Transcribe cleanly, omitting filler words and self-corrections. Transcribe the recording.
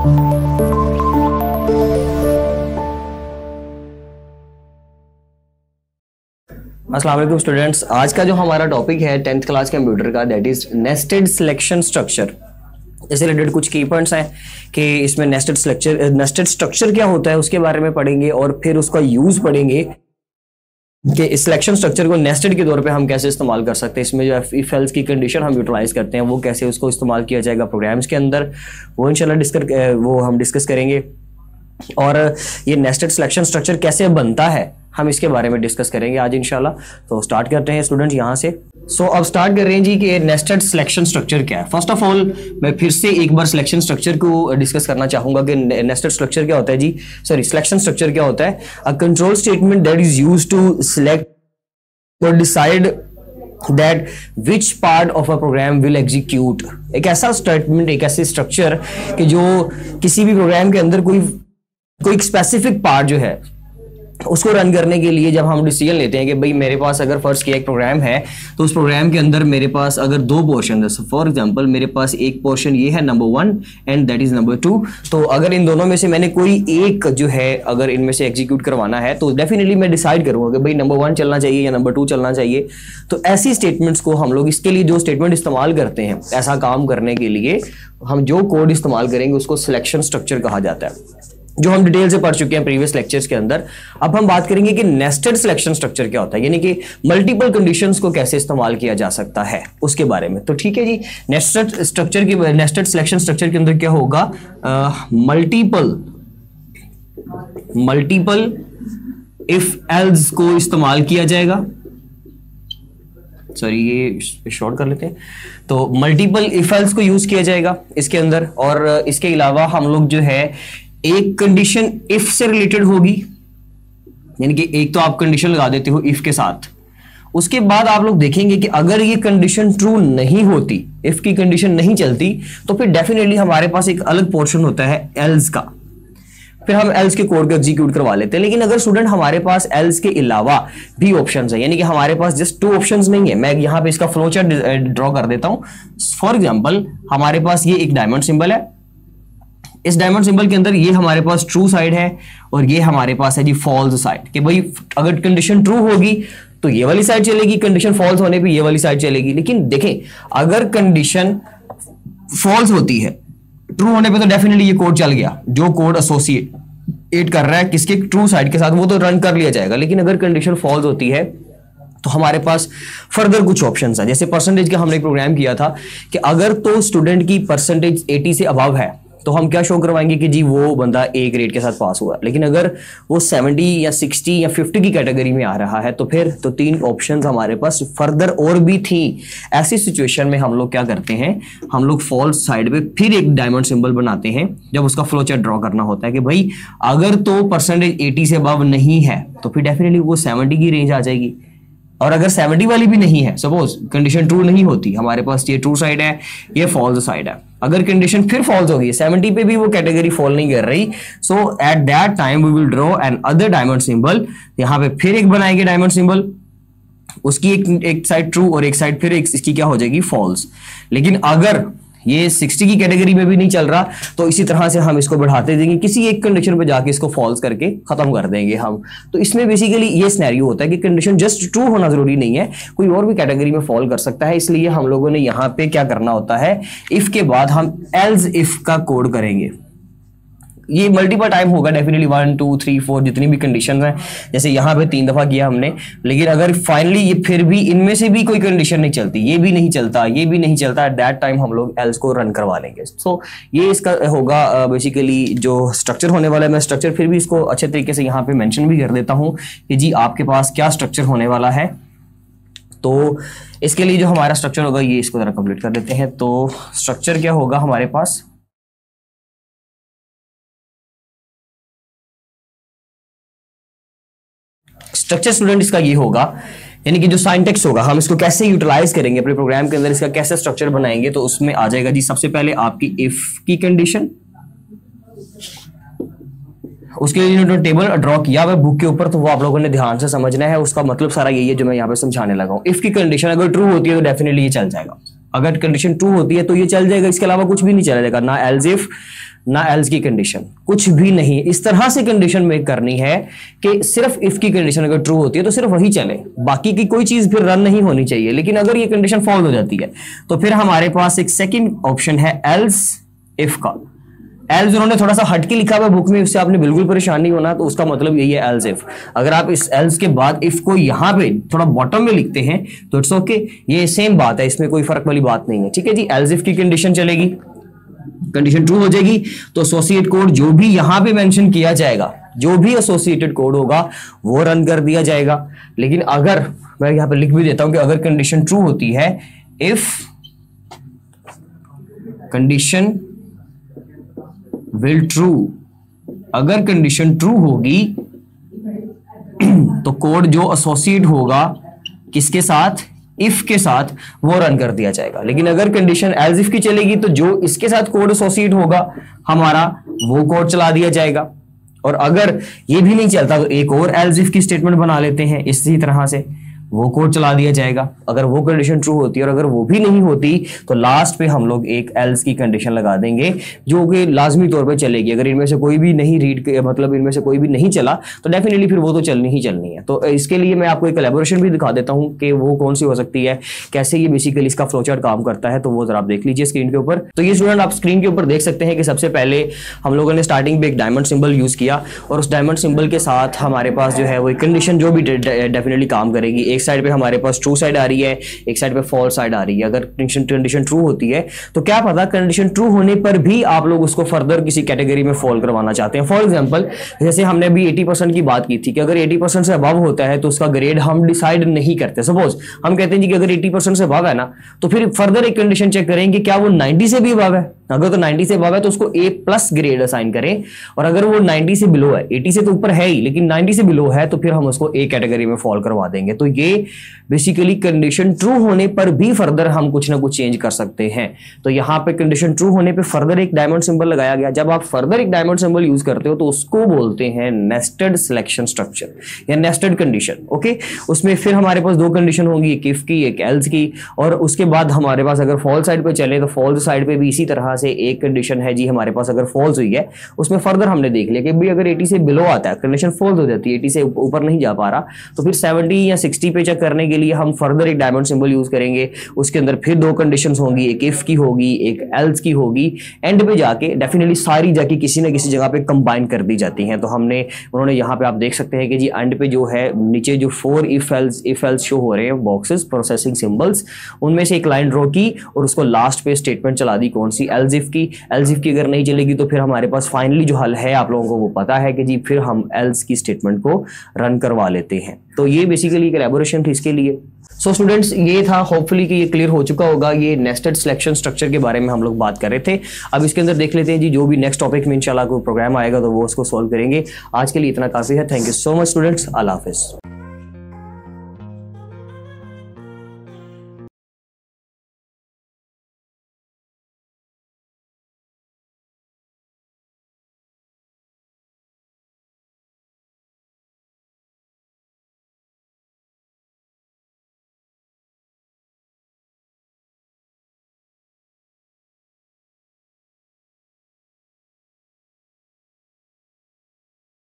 अस्सलाम वालेकुम स्टूडेंट्स, आज का जो हमारा टॉपिक है 10th क्लास कंप्यूटर का, that is nested selection structure. इससे रिलेटेड कुछ की पॉइंट्स हैं कि इसमें नेस्टेड स्ट्रक्चर क्या होता है उसके बारे में पढ़ेंगे और फिर उसका यूज पढ़ेंगे कि इस सिलेक्शन स्ट्रक्चर को नेस्टेड के तौर पे हम कैसे इस्तेमाल कर सकते हैं। इसमें जो इफ एल्स की कंडीशन हम यूटिलाइज करते हैं वो कैसे उसको इस्तेमाल किया जाएगा प्रोग्राम्स के अंदर, वो इंशाल्लाह हम डिस्कस करेंगे। और ये नेस्टेड सिलेक्शन स्ट्रक्चर कैसे बनता है हम इसके बारे में डिस्कस करेंगे आज इंशाल्लाह। तो स्टार्ट करते हैं स्टूडेंट यहाँ से। अब स्टार्ट कर रहे हैं जी कि नेस्टेड सिलेक्शन स्ट्रक्चर क्या है। फर्स्ट ऑफ ऑल मैं फिर से एक बार सिलेक्शन स्ट्रक्चर को डिस्कस करना चाहूंगा कि नेस्टेड स्ट्रक्चर क्या होता है जी, सिलेक्शन स्ट्रक्चर क्या होता है। A control statement that is used to select और decide that which part of a program will execute. एक ऐसा स्टेटमेंट, एक ऐसे स्ट्रक्चर कि जो किसी भी प्रोग्राम के अंदर कोई स्पेसिफिक पार्ट जो है उसको रन करने के लिए जब हम डिसीजन लेते हैं कि भाई मेरे पास अगर फर्स्ट किया एक प्रोग्राम है तो उस प्रोग्राम के अंदर मेरे पास अगर दो पोर्शन है, फॉर एग्जांपल मेरे पास एक पोर्शन ये है number 1 and that is number 2, तो अगर इन दोनों में से मैंने कोई एक जो है अगर इनमें से एग्जीक्यूट करवाना है तो डेफिनेटली मैं डिसाइड करूंगा कि भाई नंबर 1 चलना चाहिए या नंबर 2 चलना चाहिए। तो ऐसी स्टेटमेंट्स को हम लोग इसके लिए जो स्टेटमेंट इस्तेमाल करते हैं ऐसा काम करने के लिए हम जो कोड इस्तेमाल करेंगे उसको सिलेक्शन स्ट्रक्चर कहा जाता है, जो हम डिटेल से पढ़ चुके हैं प्रीवियस लेक्चर्स के अंदर। अब हम बात करेंगे कि नेस्टेड सिलेक्शन स्ट्रक्चर क्या होता है, यानी कि मल्टीपल कंडीशंस को कैसे इस्तेमाल किया जा सकता है उसके बारे में। तो ठीक है जी, नेस्टेड सिलेक्शन स्ट्रक्चर के अंदर क्या होगा, मल्टीपल इफ एल्स को इस्तेमाल किया जाएगा। सॉरी ये शॉर्ट कर लेते हैं। तो मल्टीपल इफ एल्स को यूज किया जाएगा इसके अंदर, और इसके अलावा हम लोग जो है एक कंडीशन इफ से रिलेटेड होगी, यानी कि एक तो आप कंडीशन लगा देते हो इफ के साथ, उसके बाद आप लोग देखेंगे कि अगर ये कंडीशन ट्रू नहीं होती, इफ की कंडीशन नहीं चलती, तो फिर डेफिनेटली हमारे पास एक अलग पोर्शन होता है एल्स का, फिर हम एल्स के कोड को एग्जीक्यूट करवा लेते हैं। लेकिन अगर स्टूडेंट हमारे पास एल्स के अलावा भी ऑप्शंस है, यानी कि हमारे पास जस्ट 2 ऑप्शंस नहीं है, मैं यहां पे इसका फ्लो चार्ट ड्रॉ कर देता हूं। फॉर एग्जांपल हमारे पास ये एक डायमंड सिंबल है, इस डायमंड सिंबल के अंदर ये हमारे पास ट्रू साइड है और ये हमारे पास है जी फॉल्स साइड, कि भाई अगर कंडीशन ट्रू होगी तो ये वाली साइड चलेगी, कंडीशन फॉल्स होने पे ये वाली साइड चलेगी। लेकिन देखें अगर कंडीशन फॉल्स होती है, ट्रू होने पे तो डेफिनेटली ये कोड चल गया, जो कोड एसोसिएट कर रहा है किसके ट्रू साइड के साथ वो तो रन कर लिया जाएगा। लेकिन अगर कंडीशन फॉल्स होती है तो हमारे पास फर्दर कुछ ऑप्शंस हैं। जैसे परसेंटेज का हमने एक प्रोग्राम किया था कि अगर तो स्टूडेंट की परसेंटेज 80 से अबव है तो हम क्या शो करवाएंगे कि जी वो बंदा ए ग्रेड के साथ पास हुआ। लेकिन अगर वो 70 या 60 या 50 की कैटेगरी में आ रहा है तो फिर तो 3 ऑप्शंस हमारे पास फर्दर और भी थी। ऐसी सिचुएशन में हम लोग क्या करते हैं, हम लोग फॉल्स साइड पे फिर एक डायमंड सिंबल बनाते हैं जब उसका फ्लो चार्ट ड्रॉ करना होता है कि भाई अगर तो परसेंटेज 80 से अबव नहीं है तो फिर डेफिनेटली वो 70 की रेंज आ जाएगी। और अगर 70 वाली भी नहीं है, सपोज कंडीशन ट्रू नहीं होती, हमारे पास ये ट्रू साइड है, ये फॉल्स साइड है, अगर कंडीशन फिर फॉल्स होगी, 70 पे भी वो कैटेगरी फॉल नहीं कर रही, so at that time we will draw another diamond symbol. यहाँ पे फिर एक बनाएंगे डायमंड सिंबल, उसकी एक साइड ट्रू और एक साइड फिर इसकी क्या हो जाएगी फॉल्स। लेकिन अगर ये 60 की कैटेगरी में भी नहीं चल रहा तो इसी तरह से हम इसको बढ़ाते देंगे, किसी एक कंडीशन पे जाके इसको फॉल्स करके खत्म कर देंगे हम। तो इसमें बेसिकली ये सिनेरियो होता है कि कंडीशन जस्ट ट्रू होना जरूरी नहीं है, कोई और भी कैटेगरी में फॉल कर सकता है। इसलिए हम लोगों ने यहाँ पे क्या करना होता है, इफ के बाद हम एल्स इफ का कोड करेंगे। ये मल्टीपल टाइम होगा डेफिनेटली, 1 2 3 4 जितनी भी कंडीशन हैं, जैसे यहाँ पे 3 दफा किया हमने। लेकिन अगर फाइनली ये फिर भी इनमें से भी कोई कंडीशन नहीं चलती, ये भी नहीं चलता, ये भी नहीं चलता, एट दैट टाइम हम लोग एल्स को रन करवा लेंगे। सो ये इसका होगा बेसिकली जो स्ट्रक्चर होने वाला है। मैं स्ट्रक्चर फिर भी इसको अच्छे तरीके से यहाँ पे मेंशन भी कर देता हूँ कि जी आपके पास क्या स्ट्रक्चर होने वाला है। तो इसके लिए जो हमारा स्ट्रक्चर होगा ये इसको जरा कंप्लीट कर देते हैं। तो स्ट्रक्चर क्या होगा हमारे पास, स्ट्रक्चर स्टूडेंट इसका ये होगा, यानी कि जो साइंटेक्स होगा हम इसको कैसे यूटिलाइज करेंगे अपने प्रोग्राम के अंदर, इसका कैसे स्ट्रक्चर बनाएंगे। तो उसमें आ जाएगा जी सबसे पहले आपकी इफ की कंडीशन, उसके लिए जो टेबल ड्रॉ किया हुआ बुक के ऊपर तो वो आप लोगों ने ध्यान से समझना है। उसका मतलब सारा यही है जो मैं यहाँ पे समझाने लगा हूँ। इफ की कंडीशन अगर ट्रू होती है तो डेफिनेटली ये चल जाएगा, अगर कंडीशन ट्रू होती है तो ये चल जाएगा, इसके अलावा कुछ भी नहीं चलेगा, ना एल्स इफ ना एल्स की कंडीशन, कुछ भी नहीं। इस तरह से कंडीशन मेक करनी है कि सिर्फ इफ की कंडीशन अगर ट्रू होती है तो सिर्फ वही चले, बाकी की कोई चीज फिर रन नहीं होनी चाहिए। लेकिन अगर ये कंडीशन फॉल्स हो जाती है तो फिर हमारे पास एक सेकंड ऑप्शन है एल्स इफ का। एल्स उन्होंने थोड़ा सा हटके लिखा हुआ बुक में, उससे आपने बिल्कुल परेशान नहीं होना, तो उसका मतलब यही है एल्स इफ। अगर आप इस एल्स के बाद इफ को यहां पे थोड़ा बॉटम में लिखते हैं तो इट्स ओके, ये सेम बात है, इसमें कोई फर्क वाली बात नहीं है। ठीक है जी, एल्स इफ की कंडीशन चलेगी, कंडीशन ट्रू हो जाएगी तो एसोसिएट कोड जो भी यहां पे मेंशन किया जाएगा, जो भी एसोसिएटेड कोड होगा वो रन कर दिया जाएगा। लेकिन अगर मैं यहां पे लिख भी देता हूं कि अगर कंडीशन ट्रू होती है, इफ कंडीशन विल ट्रू, अगर कंडीशन ट्रू होगी तो कोड जो एसोसिएट होगा किसके साथ, इफ के साथ, वो रन कर दिया जाएगा। लेकिन अगर कंडीशन एल्स इफ की चलेगी तो जो इसके साथ कोड एसोसिएट होगा हमारा, वो कोड चला दिया जाएगा। और अगर ये भी नहीं चलता तो एक और एल्स इफ की स्टेटमेंट बना लेते हैं, इसी तरह से वो कोड चला दिया जाएगा अगर वो कंडीशन ट्रू होती है। और अगर वो भी नहीं होती तो लास्ट पे हम लोग एक एल्स की कंडीशन लगा देंगे जो कि लाजमी तौर पे चलेगी। अगर इनमें से कोई भी नहीं मतलब इनमें से कोई भी नहीं चला तो डेफिनेटली फिर वो तो चलनी ही चलनी है। तो इसके लिए मैं आपको एक कोलैबोरेशन भी दिखा देता हूं कि वो कौन सी हो सकती है, कैसे ये बेसिकली इसका फ्लोचार्ट काम करता है, तो वो जरा आप देख लीजिए स्क्रीन के ऊपर। तो ये स्टूडेंट आप स्क्रीन के ऊपर देख सकते हैं कि सबसे पहले हम लोगों ने स्टार्टिंग में एक डायमंड सिंबल यूज किया और उस डायमंड सिंबल के साथ हमारे पास जो है वो कंडीशन जो भी डेफिनेटली काम करेगी। एक साइड पे हमारे पास ट्रू साइड आ रही है, एक साइड पे फॉल्स साइड आ रही है। अगर कंडीशन ट्रू होती है तो क्या पता कंडीशन ट्रू होने पर भी आप लोग उसको फर्दर किसी कैटेगरी में फॉल करवाना चाहते हैं। फॉर एग्जांपल जैसे हमने अभी 80% की बात की थी कि अगर 80% से अबव होता है तो उसका ग्रेड हम डिसाइड नहीं करते। सपोज हम कहते हैं जी कि अगर 80% से अबव है ना तो फिर फर्दर एक कंडीशन चेक करेंगे क्या वो 90 से भी अबव है। अगर तो 90 से अबव है तो उसको A+ ग्रेड असाइन करें, और अगर वो 90 से बिलो है, 80 से तो ऊपर है ही लेकिन 90 से बिलो है तो फिर हम उसको A कैटेगरी में फॉल करवा देंगे। तो ये बेसिकली कंडीशन ट्रू होने पर भी फर्दर हम कुछ ना कुछ चेंज कर सकते हैं। तो यहां पे कंडीशन ट्रू होने पे फर्दर एक डायमंड सिंबल लगाया गया। जब आप फर्दर एक डायमंड सिंबल यूज करते हो तो उसको बोलते हैं नेस्टेड सिलेक्शन स्ट्रक्चर या नेस्टेड कंडीशन। ओके, उसमें फिर हमारे पास दो कंडीशन होंगी, एक इफ की एक एल्स की, और उसके बाद हमारे पास अगर फॉल्स साइड पे चले तो फॉल्स साइड पे भी इसी तरह से एक कंडीशन है जी हमारे पास। अगर फॉल्स हुई है उसमें फर्दर हमने देख लिया कि भाई अगर 80 से बिलो आता है, कंडीशन फॉल्स हो जाती है, 80 से ऊपर नहीं जा पा रहा, तो फिर 70 या 60 पे चेक करने के लिए हम फर्दर एक डायमंड सिंबल यूज करेंगे। उसके अंदर फिर दो कंडीशंस होंगी, एक इफ की होगी एक एल्स की होगी। एंड पे जाके डेफिनेटली सारी जाके किसी ना किसी जगह पे कंबाइन कर दी जाती हैं। तो उन्होंने यहाँ पे आप देख सकते हैं कि जी एंड पे जो है नीचे जो 4 इफ एल्स शो हो रहे हैं बॉक्सेस प्रोसेसिंग सिंबल्स, उनमें से एक लाइन ड्रॉ की और उसको लास्ट पे स्टेटमेंट चला दी कौन सी, एल्स इफ की। एल्स इफ की अगर नहीं चलेगी तो फिर हमारे पास फाइनली जो हल है आप लोगों को वो पता है कि जी फिर हम एल्स की स्टेटमेंट को रन करवा लेते हैं। तो ये बेसिकली कोलैबोरेशन थी इसके लिए। सो स्टूडेंट्स ये था, होपफुली कि ये क्लियर हो चुका होगा। ये नेस्टेड सिलेक्शन स्ट्रक्चर के बारे में हम लोग बात कर रहे थे। अब इसके अंदर देख लेते हैं जी जो भी नेक्स्ट टॉपिक में इंशाल्लाह कोई प्रोग्राम आएगा तो वो उसको सॉल्व करेंगे। आज के लिए इतना काफी है। Thank you so much students, Allah Hafiz.